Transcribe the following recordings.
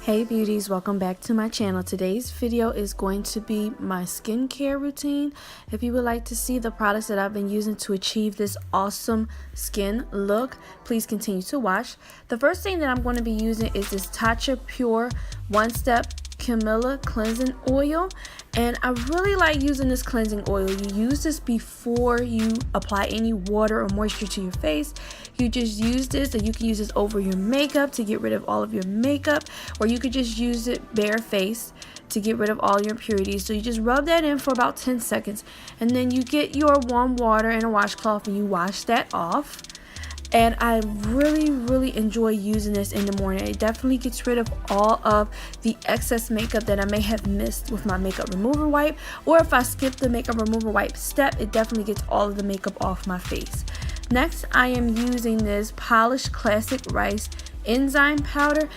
Hey beauties, welcome back to my channel. Today's video is going to be my skincare routine. If you would like to see the products that I've been using to achieve this awesome skin look, please continue to watch. The first thing that I'm going to be using is this Tatcha Pure One Step CAMELLIA cleansing oil, and I really like using this cleansing oil. You use this before you apply any water or moisture to your face. You just use this, and you can use this over your makeup to get rid of all of your makeup, or you could just use it bare face to get rid of all your impurities. So you just rub that in for about 10 seconds, and then you get your warm water and a washcloth and you wash that off. And I really enjoy using this in the morning. It definitely gets rid of all of the excess makeup that I may have missed with my makeup remover wipe, or if I skip the makeup remover wipe step, it definitely gets all of the makeup off my face. Next, I am using this Polished Classic Rice Enzyme powder.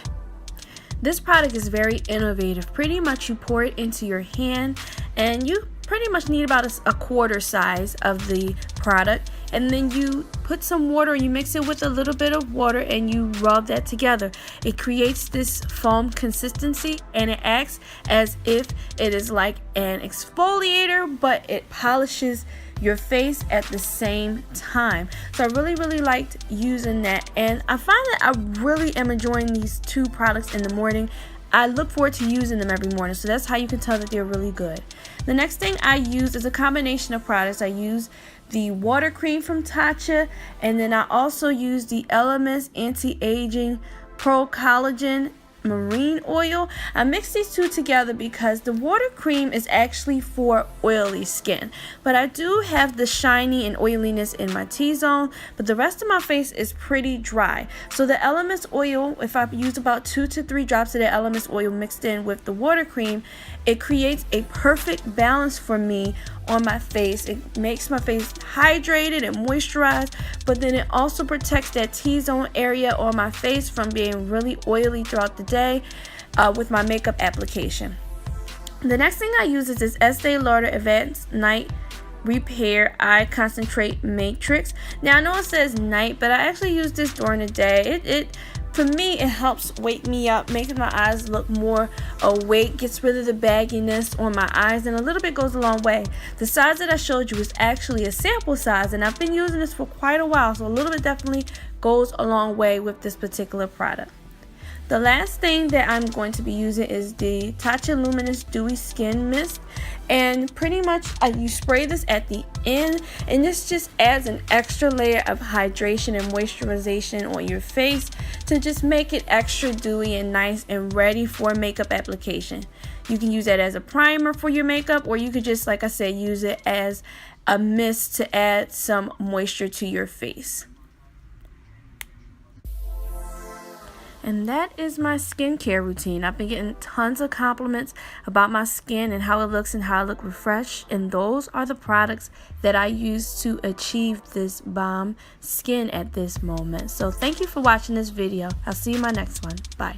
This product is very innovative. Pretty much you pour it into your hand, and you pretty much need about a quarter size of the product, and then you put some water, you mix it with a little bit of water, and you rub that together. It creates this foam consistency, and it acts as if it is like an exfoliator, but it polishes your face at the same time. So I really liked using that, and I find that I really am enjoying these two products in the morning. I look forward to using them every morning, so that's how you can tell that they're really good. The next thing I use is a combination of products. I use the water cream from Tatcha, and then I also use the Elemis anti-aging pro collagen marine oil. I mix these two together because the water cream is actually for oily skin, but I do have the shiny and oiliness in my T-zone, but the rest of my face is pretty dry. So the Elemis oil, if I use about 2 to 3 drops of the Elemis oil mixed in with the water cream, it creates a perfect balance for me on my face. It makes my face hydrated and moisturized, but then it also protects that T-zone area on my face from being really oily throughout the day with my makeup application. The next thing I use is this Estee Lauder Advanced Night Repair Eye Concentrate Matrix. Now I know it says night, but I actually use this during the day. For me, it helps wake me up, makes my eyes look more awake, gets rid of the bagginess on my eyes, and a little bit goes a long way. The size that I showed you is actually a sample size, and I've been using this for quite a while, so a little bit definitely goes a long way with this particular product. The last thing that I'm going to be using is the Tatcha Luminous Dewy Skin Mist, and pretty much you spray this at the end, and this just adds an extra layer of hydration and moisturization on your face to just make it extra dewy and nice and ready for makeup application. You can use that as a primer for your makeup, or you could just, like I said, use it as a mist to add some moisture to your face. And that is my skincare routine. I've been getting tons of compliments about my skin and how it looks and how I look refreshed. And those are the products that I use to achieve this bomb skin at this moment. So thank you for watching this video. I'll see you in my next one. Bye.